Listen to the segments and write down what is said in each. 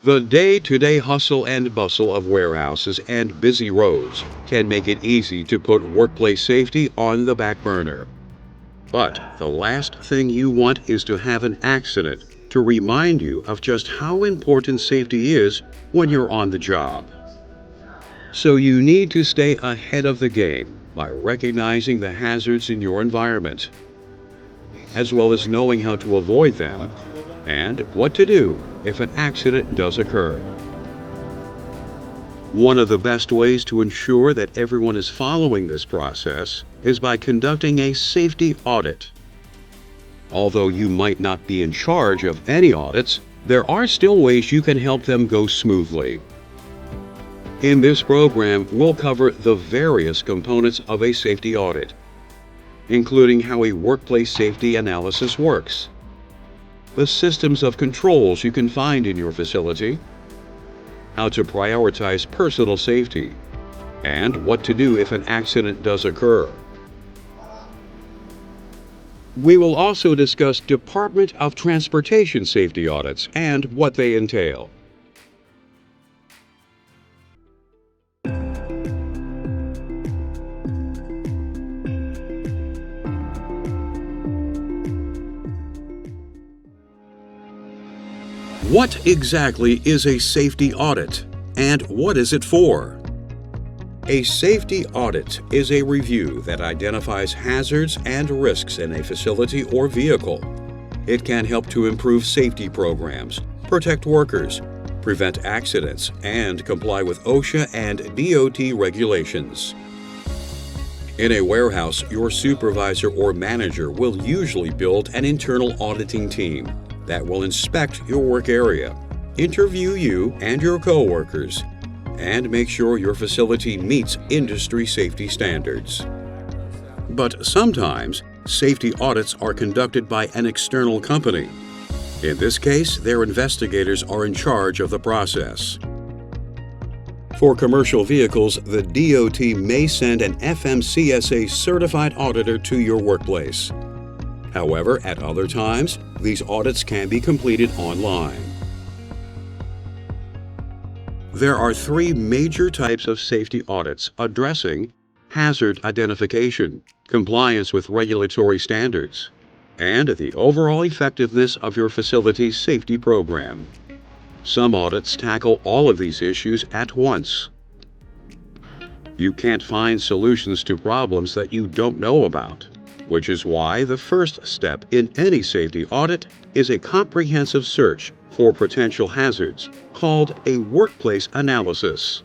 The day-to-day hustle and bustle of warehouses and busy roads can make it easy to put workplace safety on the back burner. But the last thing you want is to have an accident to remind you of just how important safety is when you're on the job. So you need to stay ahead of the game by recognizing the hazards in your environment, as well as knowing how to avoid them and what to do if an accident does occur. One of the best ways to ensure that everyone is following this process is by conducting a safety audit. Although you might not be in charge of any audits, there are still ways you can help them go smoothly. In this program, we'll cover the various components of a safety audit, including how a workplace safety analysis works, the systems of controls you can find in your facility, how to prioritize personal safety, and what to do if an accident does occur. We will also discuss Department of Transportation safety audits and what they entail. What exactly is a safety audit, and what is it for? A safety audit is a review that identifies hazards and risks in a facility or vehicle. It can help to improve safety programs, protect workers, prevent accidents, and comply with OSHA and DOT regulations. In a warehouse, your supervisor or manager will usually build an internal auditing team that will inspect your work area, interview you and your coworkers, and make sure your facility meets industry safety standards. But sometimes, safety audits are conducted by an external company. In this case, their investigators are in charge of the process. For commercial vehicles, the DOT may send an FMCSA certified auditor to your workplace. However, at other times, these audits can be completed online. There are three major types of safety audits addressing hazard identification, compliance with regulatory standards, and the overall effectiveness of your facility's safety program. Some audits tackle all of these issues at once. You can't find solutions to problems that you don't know about, which is why the first step in any safety audit is a comprehensive search for potential hazards, called a workplace analysis.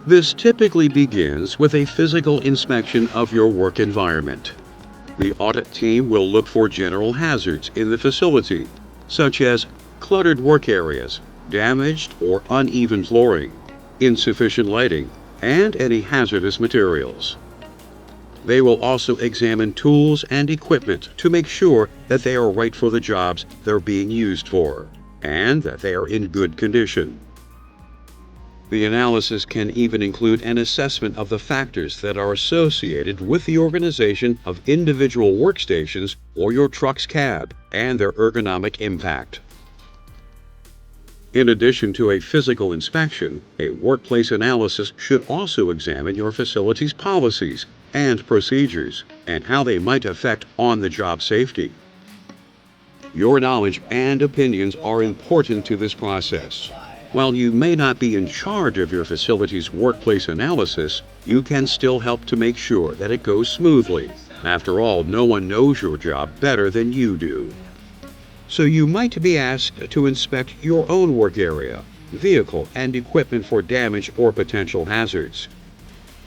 This typically begins with a physical inspection of your work environment. The audit team will look for general hazards in the facility, such as cluttered work areas, damaged or uneven flooring, insufficient lighting, and any hazardous materials. They will also examine tools and equipment to make sure that they are right for the jobs they're being used for, and that they are in good condition. The analysis can even include an assessment of the factors that are associated with the organization of individual workstations or your truck's cab and their ergonomic impact. In addition to a physical inspection, a workplace analysis should also examine your facility's policies and procedures and how they might affect on-the-job safety. Your knowledge and opinions are important to this process. While you may not be in charge of your facility's workplace analysis, you can still help to make sure that it goes smoothly. After all, no one knows your job better than you do. So you might be asked to inspect your own work area, vehicle, and equipment for damage or potential hazards.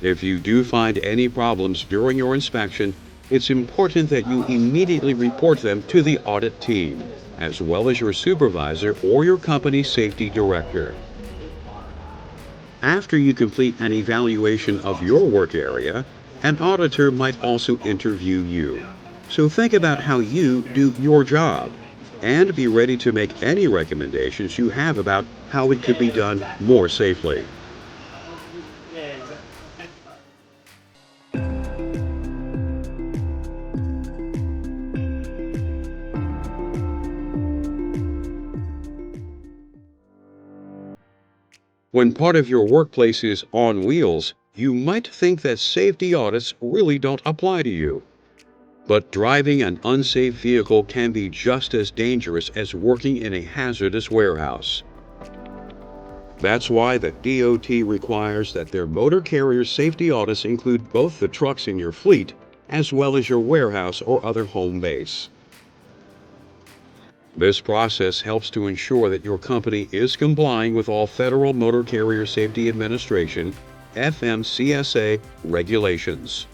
If you do find any problems during your inspection, it's important that you immediately report them to the audit team, as well as your supervisor or your company's safety director. After you complete an evaluation of your work area, an auditor might also interview you. So think about how you do your job, and be ready to make any recommendations you have about how it could be done more safely. When part of your workplace is on wheels, you might think that safety audits really don't apply to you. But driving an unsafe vehicle can be just as dangerous as working in a hazardous warehouse. That's why the DOT requires that their motor carrier safety audits include both the trucks in your fleet as well as your warehouse or other home base. This process helps to ensure that your company is complying with all Federal Motor Carrier Safety Administration (FMCSA) regulations.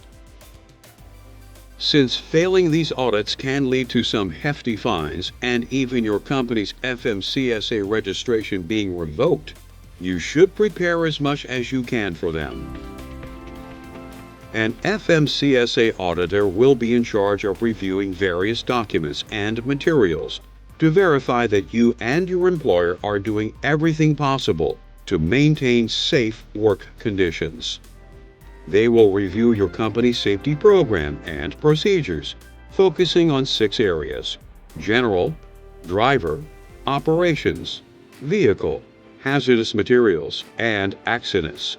Since failing these audits can lead to some hefty fines and even your company's FMCSA registration being revoked, you should prepare as much as you can for them. An FMCSA auditor will be in charge of reviewing various documents and materials to verify that you and your employer are doing everything possible to maintain safe work conditions. They will review your company's safety program and procedures, focusing on 6 areas: general, driver, operations, vehicle, hazardous materials, and accidents.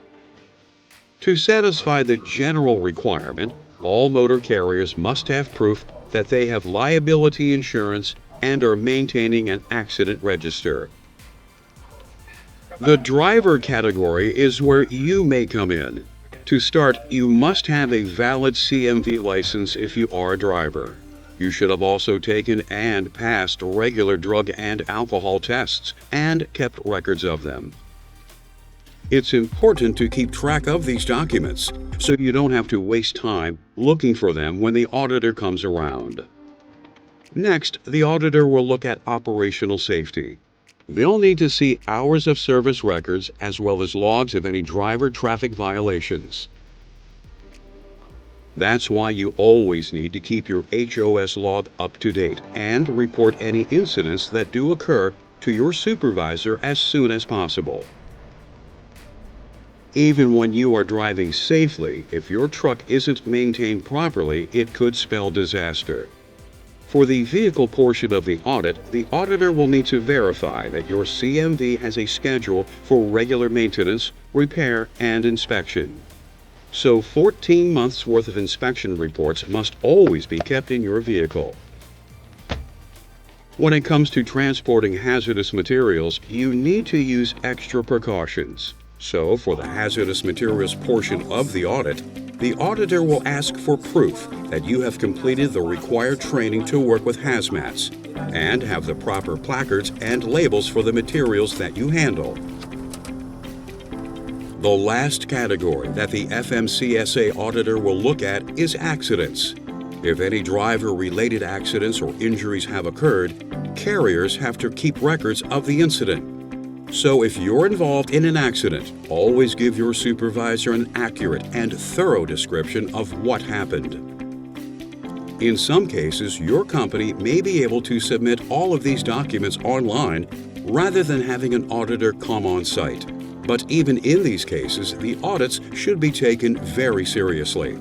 To satisfy the general requirement, all motor carriers must have proof that they have liability insurance and are maintaining an accident register. The driver category is where you may come in. To start, you must have a valid CMV license if you are a driver. You should have also taken and passed regular drug and alcohol tests and kept records of them. It's important to keep track of these documents so you don't have to waste time looking for them when the auditor comes around. Next, the auditor will look at operational safety. They'll need to see hours of service records as well as logs of any driver traffic violations. That's why you always need to keep your HOS log up to date and report any incidents that do occur to your supervisor as soon as possible. Even when you are driving safely, if your truck isn't maintained properly, it could spell disaster. For the vehicle portion of the audit, the auditor will need to verify that your CMV has a schedule for regular maintenance, repair, and inspection. So 14 months worth of inspection reports must always be kept in your vehicle. When it comes to transporting hazardous materials, you need to use extra precautions. So for the hazardous materials portion of the audit, the auditor will ask for proof that you have completed the required training to work with hazmats and have the proper placards and labels for the materials that you handle. The last category that the FMCSA auditor will look at is accidents. If any driver-related accidents or injuries have occurred, carriers have to keep records of the incident. So if you're involved in an accident, always give your supervisor an accurate and thorough description of what happened. In some cases, your company may be able to submit all of these documents online rather than having an auditor come on site. But even in these cases, the audits should be taken very seriously.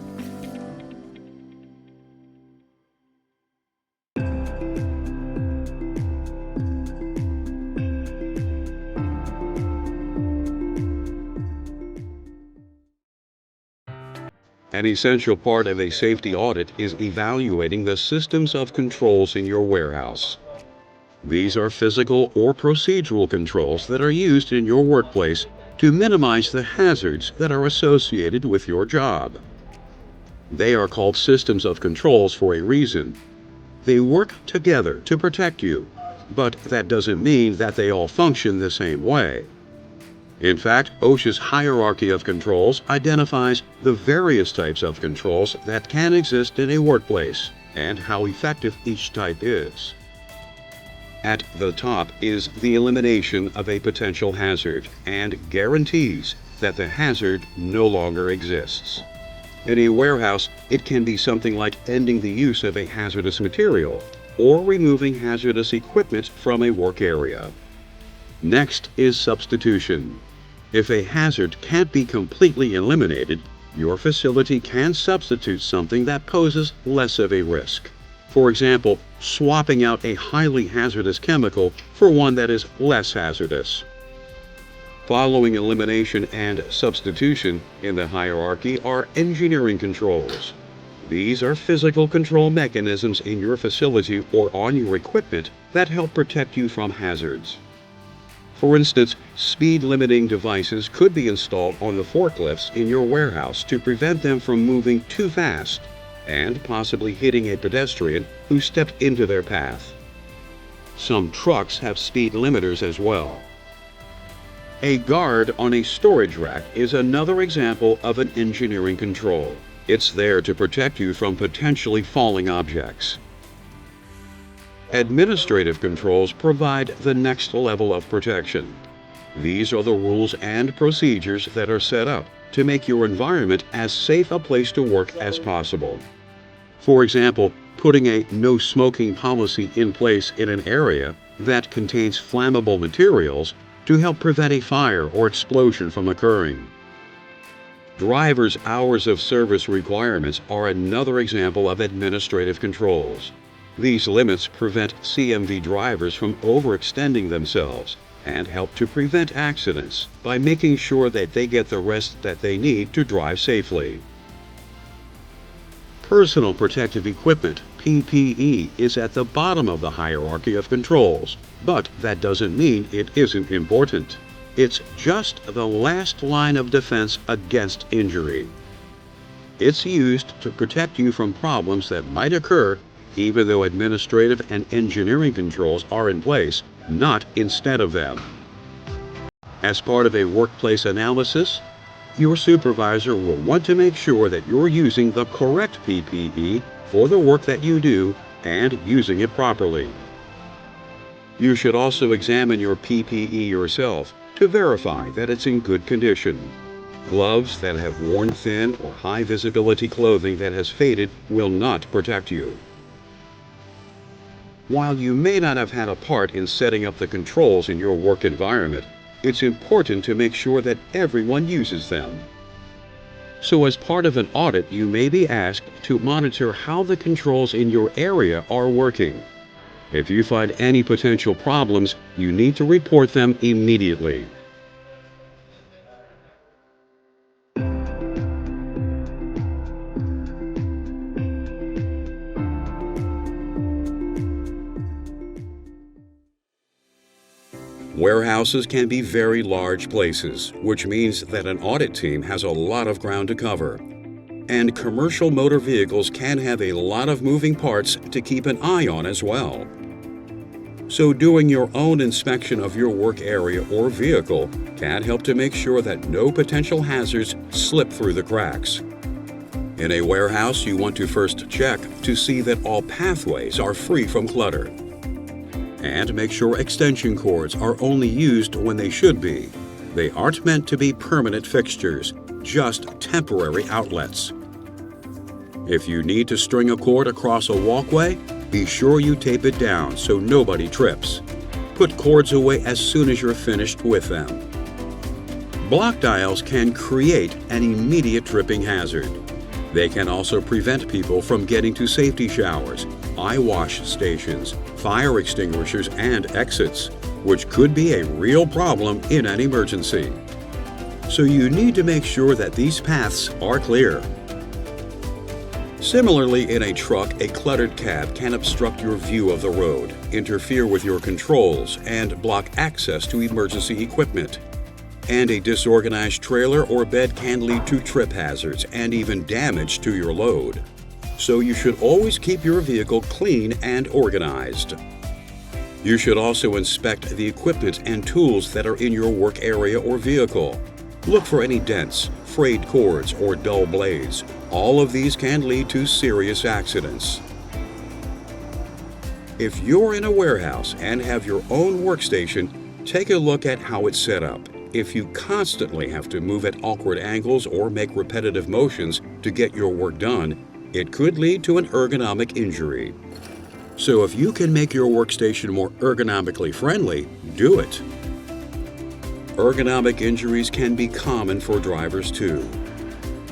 An essential part of a safety audit is evaluating the systems of controls in your warehouse. These are physical or procedural controls that are used in your workplace to minimize the hazards that are associated with your job. They are called systems of controls for a reason. They work together to protect you, but that doesn't mean that they all function the same way. In fact, OSHA's hierarchy of controls identifies the various types of controls that can exist in a workplace and how effective each type is. At the top is the elimination of a potential hazard and guarantees that the hazard no longer exists. In a warehouse, it can be something like ending the use of a hazardous material or removing hazardous equipment from a work area. Next is substitution. If a hazard can't be completely eliminated, your facility can substitute something that poses less of a risk. For example, swapping out a highly hazardous chemical for one that is less hazardous. Following elimination and substitution in the hierarchy are engineering controls. These are physical control mechanisms in your facility or on your equipment that help protect you from hazards. For instance, speed limiting devices could be installed on the forklifts in your warehouse to prevent them from moving too fast and possibly hitting a pedestrian who stepped into their path. Some trucks have speed limiters as well. A guard on a storage rack is another example of an engineering control. It's there to protect you from potentially falling objects. Administrative controls provide the next level of protection. These are the rules and procedures that are set up to make your environment as safe a place to work as possible. For example, putting a no smoking policy in place in an area that contains flammable materials to help prevent a fire or explosion from occurring. Drivers' hours of service requirements are another example of administrative controls. These limits prevent CMV drivers from overextending themselves and help to prevent accidents by making sure that they get the rest that they need to drive safely. Personal protective equipment, PPE, is at the bottom of the hierarchy of controls, but that doesn't mean it isn't important. It's just the last line of defense against injury. It's used to protect you from problems that might occur even though administrative and engineering controls are in place, not instead of them. As part of a workplace analysis, your supervisor will want to make sure that you're using the correct PPE for the work that you do and using it properly. You should also examine your PPE yourself to verify that it's in good condition. Gloves that have worn thin or high visibility clothing that has faded will not protect you. While you may not have had a part in setting up the controls in your work environment, it's important to make sure that everyone uses them. So as part of an audit, you may be asked to monitor how the controls in your area are working. If you find any potential problems, you need to report them immediately. Warehouses can be very large places, which means that an audit team has a lot of ground to cover. And commercial motor vehicles can have a lot of moving parts to keep an eye on as well. So doing your own inspection of your work area or vehicle can help to make sure that no potential hazards slip through the cracks. In a warehouse, you want to first check to see that all pathways are free from clutter. And make sure extension cords are only used when they should be. They aren't meant to be permanent fixtures, just temporary outlets. If you need to string a cord across a walkway, be sure you tape it down so nobody trips. Put cords away as soon as you're finished with them. Block dials can create an immediate tripping hazard. They can also prevent people from getting to safety showers, eye wash stations, fire extinguishers, and exits, which could be a real problem in an emergency. So you need to make sure that these paths are clear. Similarly, in a truck, a cluttered cab can obstruct your view of the road, interfere with your controls, and block access to emergency equipment. And a disorganized trailer or bed can lead to trip hazards and even damage to your load. So you should always keep your vehicle clean and organized. You should also inspect the equipment and tools that are in your work area or vehicle. Look for any dents, frayed cords, or dull blades. All of these can lead to serious accidents. If you're in a warehouse and have your own workstation, take a look at how it's set up. If you constantly have to move at awkward angles or make repetitive motions to get your work done, it could lead to an ergonomic injury. So if you can make your workstation more ergonomically friendly, do it. Ergonomic injuries can be common for drivers too.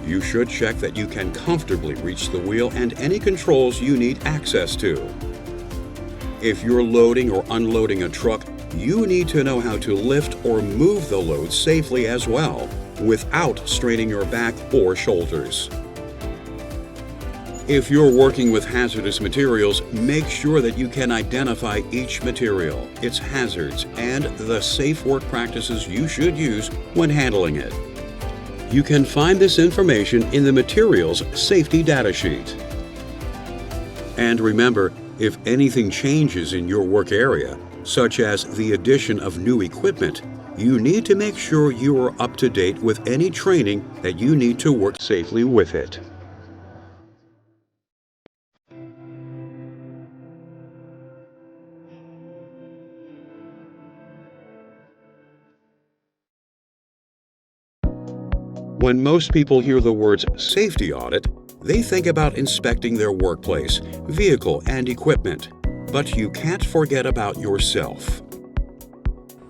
You should check that you can comfortably reach the wheel and any controls you need access to. If you're loading or unloading a truck, you need to know how to lift or move the load safely as well, without straining your back or shoulders. If you're working with hazardous materials, make sure that you can identify each material, its hazards, and the safe work practices you should use when handling it. You can find this information in the Materials Safety Data Sheet. And remember, if anything changes in your work area, such as the addition of new equipment, you need to make sure you are up to date with any training that you need to work safely with it. When most people hear the words safety audit, they think about inspecting their workplace, vehicle, and equipment. But you can't forget about yourself.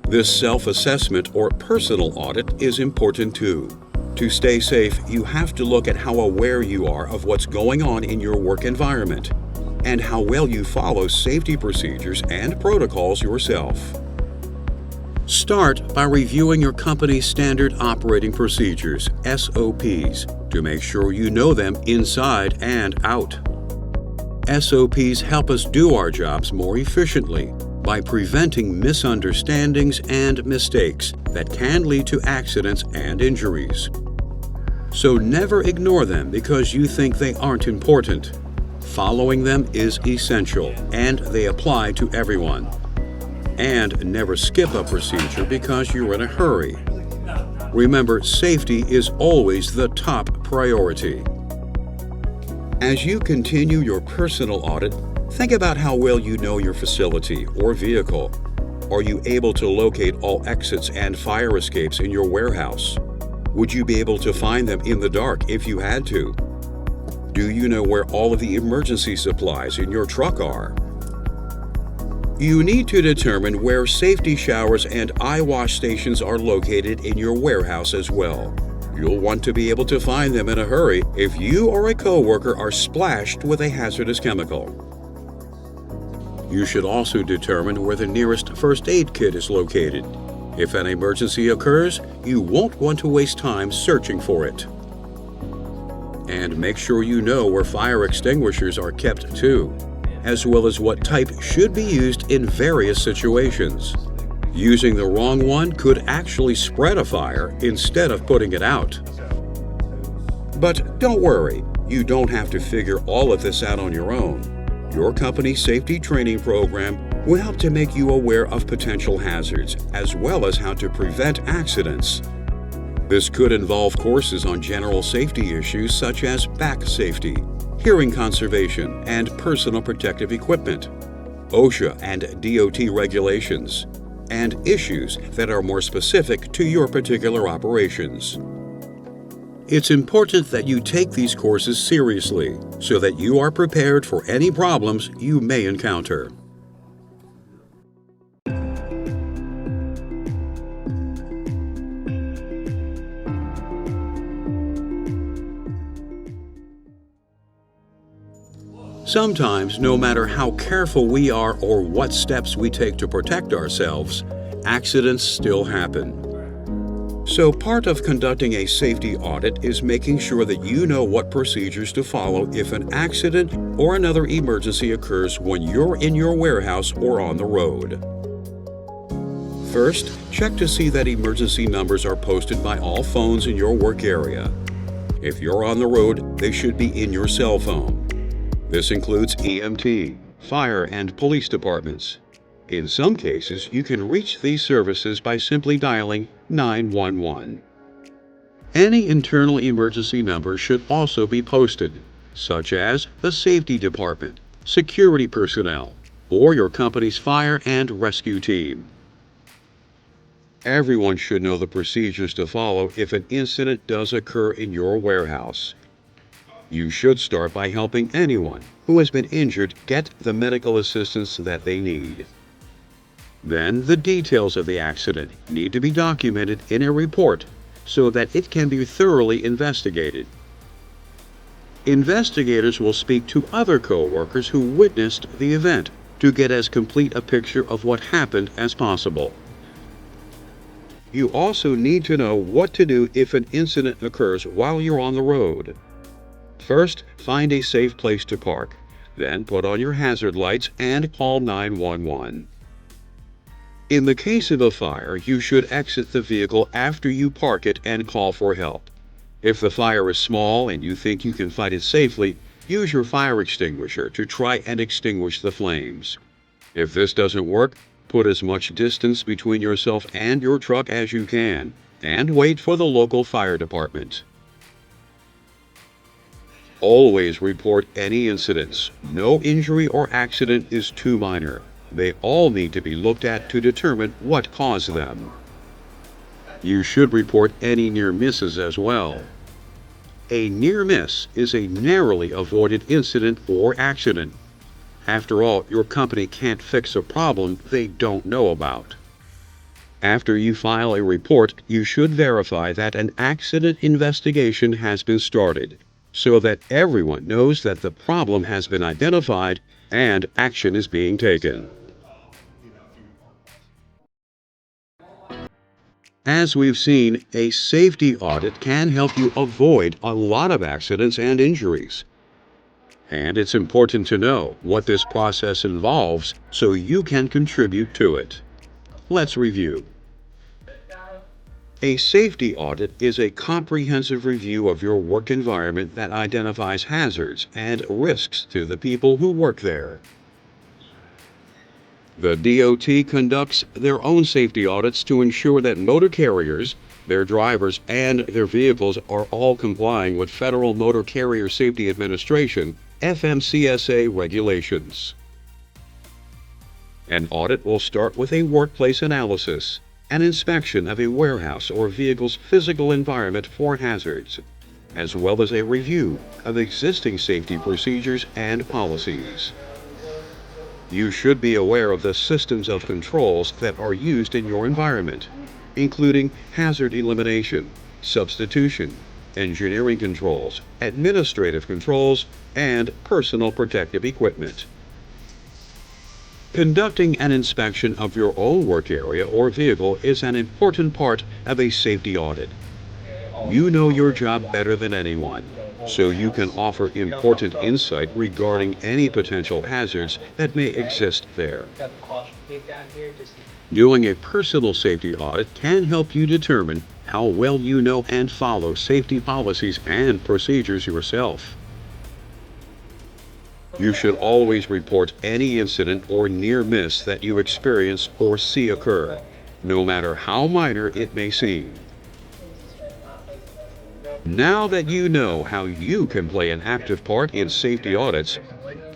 This self-assessment or personal audit is important too. To stay safe, you have to look at how aware you are of what's going on in your work environment and how well you follow safety procedures and protocols yourself. Start by reviewing your company's standard operating procedures, SOPs, to make sure you know them inside and out. SOPs help us do our jobs more efficiently by preventing misunderstandings and mistakes that can lead to accidents and injuries. So never ignore them because you think they aren't important. Following them is essential, and they apply to everyone. And never skip a procedure because you're in a hurry. Remember, safety is always the top priority. As you continue your personal audit, think about how well you know your facility or vehicle. Are you able to locate all exits and fire escapes in your warehouse? Would you be able to find them in the dark if you had to? Do you know where all of the emergency supplies in your truck are? You need to determine where safety showers and eye wash stations are located in your warehouse as well. You'll want to be able to find them in a hurry if you or a coworker are splashed with a hazardous chemical. You should also determine where the nearest first aid kit is located. If an emergency occurs, you won't want to waste time searching for it. And make sure you know where fire extinguishers are kept too, as well as what type should be used in various situations. Using the wrong one could actually spread a fire instead of putting it out. But don't worry, you don't have to figure all of this out on your own. Your company's safety training program will help to make you aware of potential hazards, as well as how to prevent accidents. This could involve courses on general safety issues such as back safety, hearing conservation, and personal protective equipment, OSHA and DOT regulations, and issues that are more specific to your particular operations. It's important that you take these courses seriously so that you are prepared for any problems you may encounter. Sometimes, no matter how careful we are or what steps we take to protect ourselves, accidents still happen. So part of conducting a safety audit is making sure that you know what procedures to follow if an accident or another emergency occurs when you're in your warehouse or on the road. First, check to see that emergency numbers are posted by all phones in your work area. If you're on the road, they should be in your cell phone. This includes EMT, fire, and police departments. In some cases, you can reach these services by simply dialing 911. Any internal emergency number should also be posted, such as the safety department, security personnel, or your company's fire and rescue team. Everyone should know the procedures to follow if an incident does occur in your warehouse. You should start by helping anyone who has been injured get the medical assistance that they need. Then, the details of the accident need to be documented in a report so that it can be thoroughly investigated. Investigators will speak to other co-workers who witnessed the event to get as complete a picture of what happened as possible. You also need to know what to do if an incident occurs while you're on the road. First, find a safe place to park. Then put on your hazard lights and call 911. In the case of a fire, you should exit the vehicle after you park it and call for help. If the fire is small and you think you can fight it safely, use your fire extinguisher to try and extinguish the flames. If this doesn't work, put as much distance between yourself and your truck as you can, and wait for the local fire department. Always report any incidents. No injury or accident is too minor. They all need to be looked at to determine what caused them. You should report any near misses as well. A near miss is a narrowly avoided incident or accident. After all, your company can't fix a problem they don't know about. After you file a report, you should verify that an accident investigation has been started, so that everyone knows that the problem has been identified and action is being taken. As we've seen, a safety audit can help you avoid a lot of accidents and injuries. And it's important to know what this process involves so you can contribute to it. Let's review. A safety audit is a comprehensive review of your work environment that identifies hazards and risks to the people who work there. The DOT conducts their own safety audits to ensure that motor carriers, their drivers, and their vehicles are all complying with Federal Motor Carrier Safety Administration FMCSA regulations. An audit will start with a workplace analysis, an inspection of a warehouse or vehicle's physical environment for hazards, as well as a review of existing safety procedures and policies. You should be aware of the systems of controls that are used in your environment, including hazard elimination, substitution, engineering controls, administrative controls, and personal protective equipment. Conducting an inspection of your own work area or vehicle is an important part of a safety audit. You know your job better than anyone, so you can offer important insight regarding any potential hazards that may exist there. Doing a personal safety audit can help you determine how well you know and follow safety policies and procedures yourself. You should always report any incident or near miss that you experience or see occur, no matter how minor it may seem. Now that you know how you can play an active part in safety audits,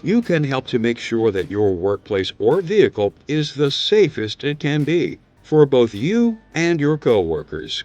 you can help to make sure that your workplace or vehicle is the safest it can be for both you and your coworkers.